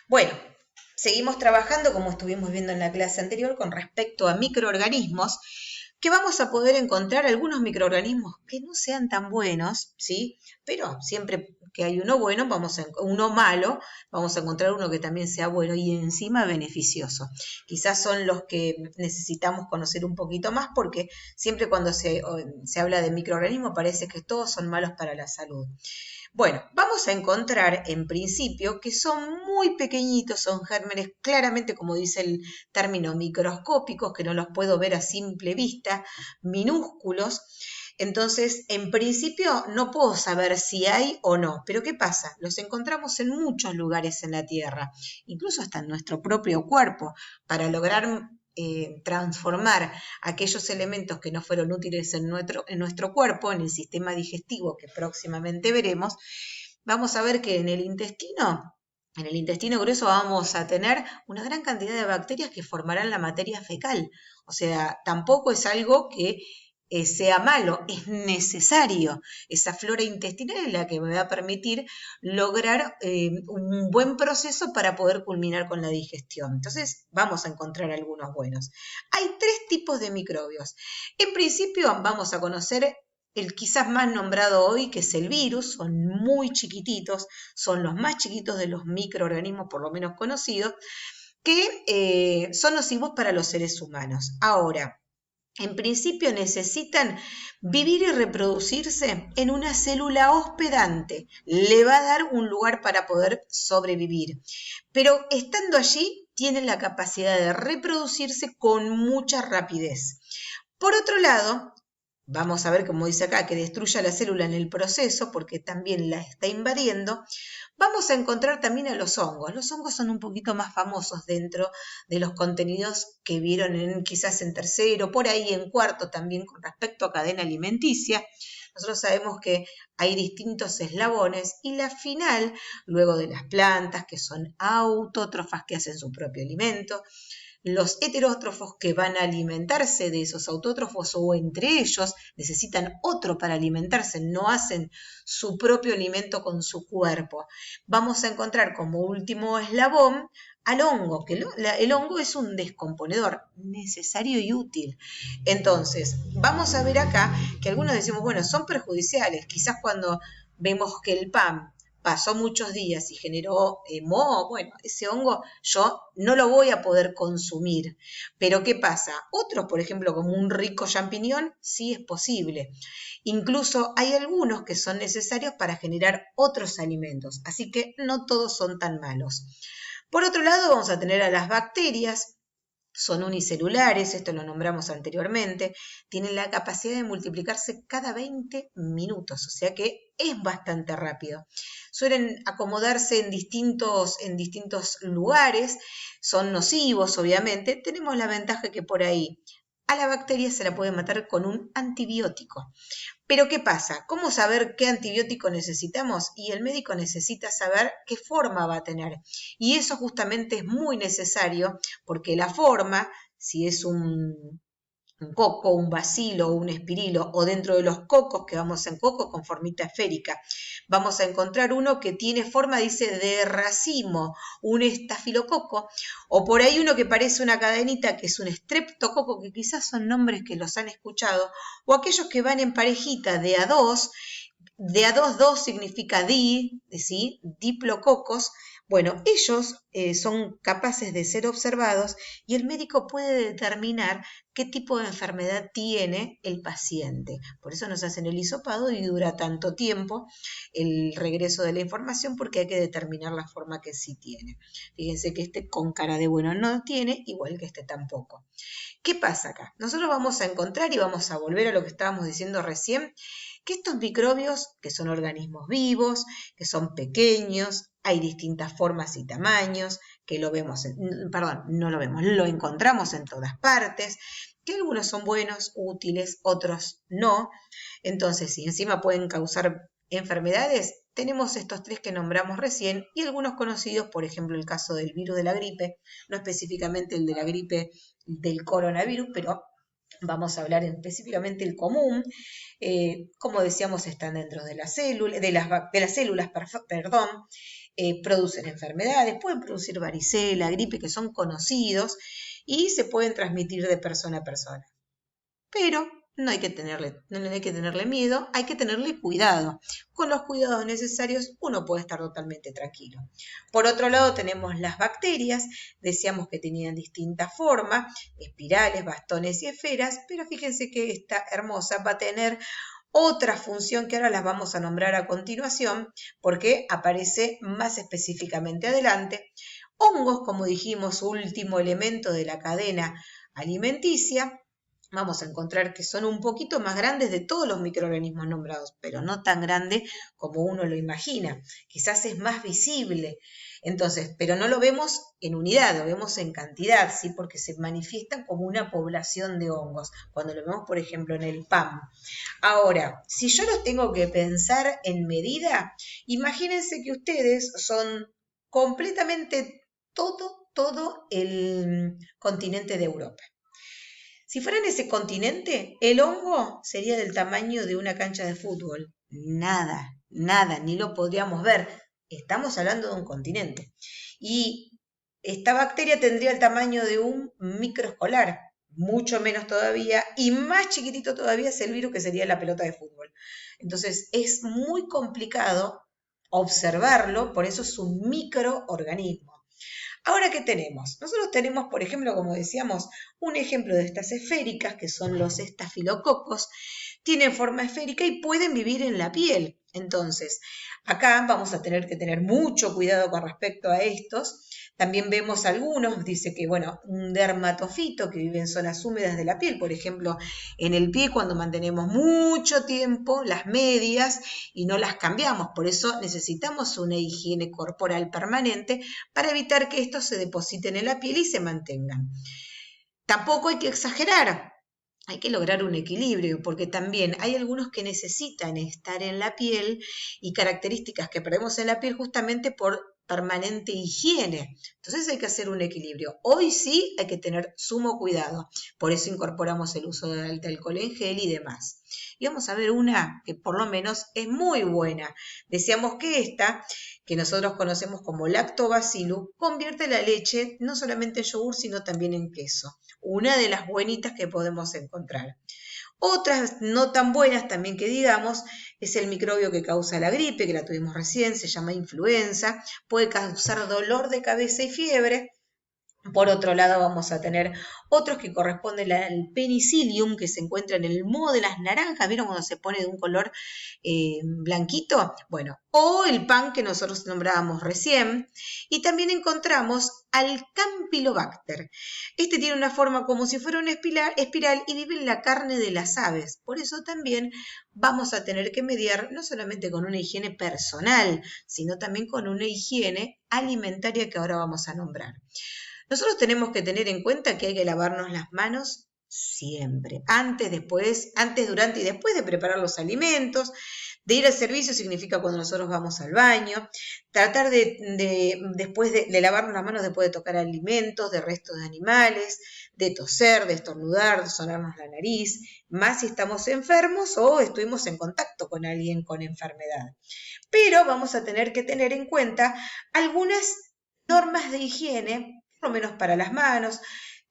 Bueno, seguimos trabajando como estuvimos viendo en la clase anterior con respecto a microorganismos, que vamos a poder encontrar algunos microorganismos que no sean tan buenos, ¿sí? Pero siempre que hay uno bueno, uno malo, vamos a encontrar uno que también sea bueno y encima beneficioso. Quizás son los que necesitamos conocer un poquito más porque siempre cuando se habla de microorganismos parece que todos son malos para la salud. Bueno, vamos a encontrar en principio que son muy pequeñitos, son gérmenes claramente, como dice el término, microscópicos, que no los puedo ver a simple vista, minúsculos. Entonces, en principio no puedo saber si hay o no, pero ¿qué pasa? Los encontramos en muchos lugares en la Tierra, incluso hasta en nuestro propio cuerpo, para lograr transformar aquellos elementos que no fueron útiles en nuestro cuerpo, en el sistema digestivo que próximamente veremos, vamos a ver que en el intestino grueso vamos a tener una gran cantidad de bacterias que formarán la materia fecal. O sea, tampoco es algo que sea malo, es necesario. Esa flora intestinal es la que me va a permitir lograr un buen proceso para poder culminar con la digestión. Entonces, vamos a encontrar algunos buenos. Hay tres tipos de microbios. En principio, vamos a conocer el quizás más nombrado hoy, que es el virus. Son muy chiquititos, son los más chiquitos de los microorganismos, por lo menos conocidos, que son nocivos para los seres humanos. Ahora, en principio necesitan vivir y reproducirse en una célula hospedante. Le va a dar un lugar para poder sobrevivir. Pero estando allí, tienen la capacidad de reproducirse con mucha rapidez. Por otro lado, vamos a ver, como dice acá, que destruya la célula en el proceso, porque también la está invadiendo. Vamos a encontrar también a los hongos. Los hongos son un poquito más famosos dentro de los contenidos que vieron quizás en tercero, por ahí en cuarto también con respecto a cadena alimenticia. Nosotros sabemos que hay distintos eslabones y la final, luego de las plantas que son autótrofas, que hacen su propio alimento, los heterótrofos que van a alimentarse de esos autótrofos o entre ellos necesitan otro para alimentarse, no hacen su propio alimento con su cuerpo. Vamos a encontrar como último eslabón al hongo, que el hongo es un descomponedor necesario y útil. Entonces, vamos a ver acá que algunos decimos, bueno, son perjudiciales, quizás cuando vemos que el pan pasó muchos días y generó moho, bueno, ese hongo yo no lo voy a poder consumir. Pero ¿qué pasa? Otros, por ejemplo, como un rico champiñón, sí es posible. Incluso hay algunos que son necesarios para generar otros alimentos, así que no todos son tan malos. Por otro lado, vamos a tener a las bacterias. Son unicelulares, esto lo nombramos anteriormente, tienen la capacidad de multiplicarse cada 20 minutos, o sea que es bastante rápido. Suelen acomodarse en distintos lugares, son nocivos obviamente, tenemos la ventaja que por ahí a la bacteria se la puede matar con un antibiótico. Pero ¿qué pasa? ¿Cómo saber qué antibiótico necesitamos? Y el médico necesita saber qué forma va a tener. Y eso justamente es muy necesario porque la forma, si es un coco, un bacilo, un espirilo, o dentro de los cocos, que vamos en cocos con formita esférica, vamos a encontrar uno que tiene forma, dice, de racimo, un estafilococo, o por ahí uno que parece una cadenita, que es un estreptococo, que quizás son nombres que los han escuchado, o aquellos que van en parejita de a dos. De a dos significa ¿sí? Diplococos. Bueno, ellos son capaces de ser observados y el médico puede determinar qué tipo de enfermedad tiene el paciente. Por eso nos hacen el hisopado y dura tanto tiempo el regreso de la información porque hay que determinar la forma que sí tiene. Fíjense que este con cara de bueno no tiene, igual que este tampoco. ¿Qué pasa acá? Nosotros vamos a encontrar y vamos a volver a lo que estábamos diciendo recién, que estos microbios, que son organismos vivos, que son pequeños, hay distintas formas y tamaños, que lo vemos, perdón, no lo vemos, lo encontramos en todas partes, que algunos son buenos, útiles, otros no. Entonces, si encima pueden causar enfermedades, tenemos estos tres que nombramos recién y algunos conocidos, por ejemplo, el caso del virus de la gripe, no específicamente el de la gripe del coronavirus, pero vamos a hablar específicamente el común. Como decíamos, están dentro de las células, perdón. producen enfermedades, pueden producir varicela, gripe, que son conocidos y se pueden transmitir de persona a persona. Pero no hay que tenerle miedo, hay que tenerle cuidado. Con los cuidados necesarios uno puede estar totalmente tranquilo. Por otro lado tenemos las bacterias, decíamos que tenían distinta forma, espirales, bastones y esferas, pero fíjense que esta hermosa va a tener otra función que ahora las vamos a nombrar a continuación porque aparece más específicamente adelante. Hongos, como dijimos, último elemento de la cadena alimenticia. Vamos a encontrar que son un poquito más grandes de todos los microorganismos nombrados, pero no tan grande como uno lo imagina. Quizás es más visible. Entonces, pero no lo vemos en unidad, lo vemos en cantidad, ¿sí? Porque se manifiestan como una población de hongos, cuando lo vemos, por ejemplo, en el pan. Ahora, si yo los tengo que pensar en medida, imagínense que ustedes son completamente todo el continente de Europa. Si fuera en ese continente, el hongo sería del tamaño de una cancha de fútbol. Nada, ni lo podríamos ver. Estamos hablando de un continente. Y esta bacteria tendría el tamaño de un microescolar, mucho menos todavía, y más chiquitito todavía es el virus, que sería la pelota de fútbol. Entonces es muy complicado observarlo, por eso es un microorganismo. Ahora, ¿qué tenemos? Nosotros tenemos, por ejemplo, como decíamos, un ejemplo de estas esféricas, que son los estafilococos. Tienen forma esférica y pueden vivir en la piel. Entonces, acá vamos a tener que tener mucho cuidado con respecto a estos. También vemos algunos, dice que, bueno, un dermatofito que vive en zonas húmedas de la piel, por ejemplo, en el pie cuando mantenemos mucho tiempo las medias y no las cambiamos. Por eso necesitamos una higiene corporal permanente para evitar que estos se depositen en la piel y se mantengan. Tampoco hay que exagerar. Hay que lograr un equilibrio, porque también hay algunos que necesitan estar en la piel y características que perdemos en la piel justamente por permanente higiene. Entonces hay que hacer un equilibrio. Hoy sí hay que tener sumo cuidado. Por eso incorporamos el uso del alcohol en gel y demás. Y vamos a ver una que por lo menos es muy buena. Decíamos que esta, que nosotros conocemos como lactobacillus, convierte la leche no solamente en yogur, sino también en queso. Una de las buenitas que podemos encontrar. Otras no tan buenas también que digamos es el microbio que causa la gripe, que la tuvimos recién, se llama influenza, puede causar dolor de cabeza y fiebre. Por otro lado vamos a tener otros que corresponden al penicillium, que se encuentra en el moho de las naranjas, ¿vieron cuando se pone de un color blanquito? Bueno, o el pan que nosotros nombrábamos recién. Y también encontramos al Campylobacter. Este tiene una forma como si fuera una espiral y vive en la carne de las aves. Por eso también vamos a tener que mediar no solamente con una higiene personal, sino también con una higiene alimentaria que ahora vamos a nombrar. Nosotros tenemos que tener en cuenta que hay que lavarnos las manos siempre, antes, durante y después de preparar los alimentos. De ir al servicio significa cuando nosotros vamos al baño. Tratar después de lavarnos las manos después de tocar alimentos, de restos de animales, de toser, de estornudar, de sonarnos la nariz, más si estamos enfermos o estuvimos en contacto con alguien con enfermedad. Pero vamos a tener que tener en cuenta algunas normas de higiene, por lo menos para las manos.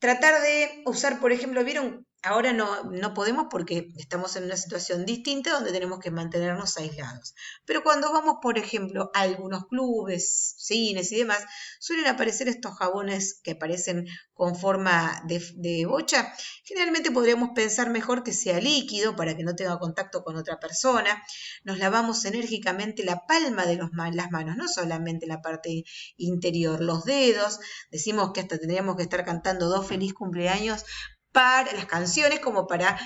Tratar de usar, por ejemplo, ¿vieron? Ahora no podemos porque estamos en una situación distinta donde tenemos que mantenernos aislados. Pero cuando vamos, por ejemplo, a algunos clubes, cines y demás, suelen aparecer estos jabones que aparecen con forma de bocha. Generalmente podríamos pensar mejor que sea líquido para que no tenga contacto con otra persona. Nos lavamos enérgicamente la palma de las manos, no solamente la parte interior, los dedos. Decimos que hasta tendríamos que estar cantando 2 feliz cumpleaños para las canciones, como para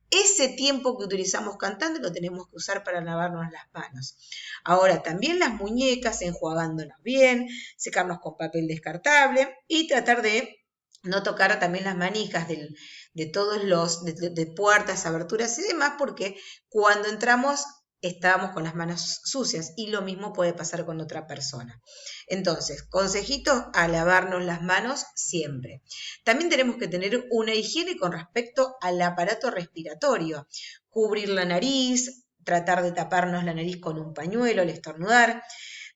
ese tiempo que utilizamos cantando lo tenemos que usar para lavarnos las manos. Ahora también las muñecas, enjuagándonos bien, secarnos con papel descartable y tratar de no tocar también las manijas de todos de puertas, aberturas y demás, porque cuando entramos estábamos con las manos sucias y lo mismo puede pasar con otra persona. Entonces, consejitos a lavarnos las manos siempre. También tenemos que tener una higiene con respecto al aparato respiratorio. Cubrir la nariz, tratar de taparnos la nariz con un pañuelo al estornudar.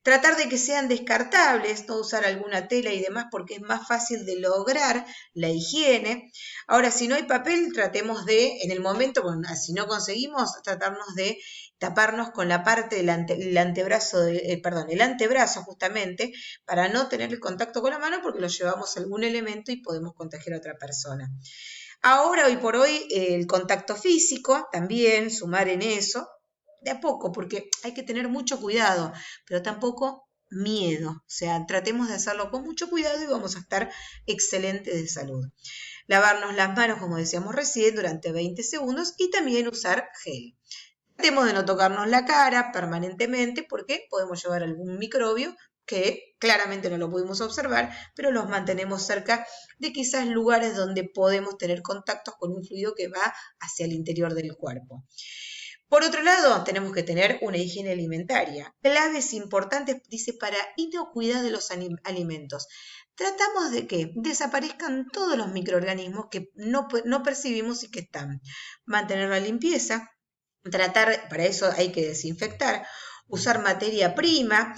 Tratar de que sean descartables, no usar alguna tela y demás porque es más fácil de lograr la higiene. Ahora, si no hay papel, tratemos de, en el momento, si no conseguimos, tratarnos de taparnos con la parte del antebrazo, el antebrazo justamente, para no tener el contacto con la mano porque lo llevamos a algún elemento y podemos contagiar a otra persona. Ahora, hoy por hoy, el contacto físico, también sumar en eso, de a poco, porque hay que tener mucho cuidado, pero tampoco miedo. O sea, tratemos de hacerlo con mucho cuidado y vamos a estar excelentes de salud. Lavarnos las manos, como decíamos recién, durante 20 segundos y también usar gel. Tratemos de no tocarnos la cara permanentemente porque podemos llevar algún microbio que claramente no lo pudimos observar, pero los mantenemos cerca de quizás lugares donde podemos tener contactos con un fluido que va hacia el interior del cuerpo. Por otro lado, tenemos que tener una higiene alimentaria. Claves importantes, dice, para inocuidad de los alimentos. Tratamos de que desaparezcan todos los microorganismos que no percibimos y que están. Mantener la limpieza. Para eso hay que desinfectar, usar materia prima,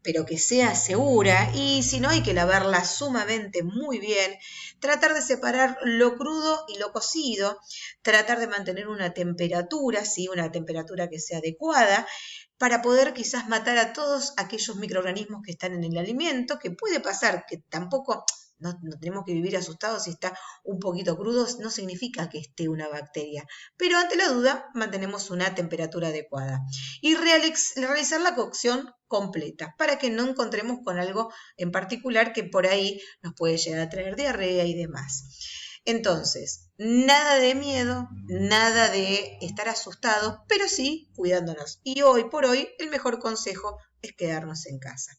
pero que sea segura, y si no hay que lavarla sumamente muy bien, tratar de separar lo crudo y lo cocido, tratar de mantener una temperatura, ¿sí? Una temperatura que sea adecuada, para poder quizás matar a todos aquellos microorganismos que están en el alimento, que puede pasar, que tampoco no tenemos que vivir asustados si está un poquito crudo, no significa que esté una bacteria, pero ante la duda mantenemos una temperatura adecuada. Y realizar la cocción completa para que no encontremos con algo en particular que por ahí nos puede llegar a traer diarrea y demás. Entonces, nada de miedo, nada de estar asustados, pero sí cuidándonos. Y hoy por hoy el mejor consejo es quedarnos en casa.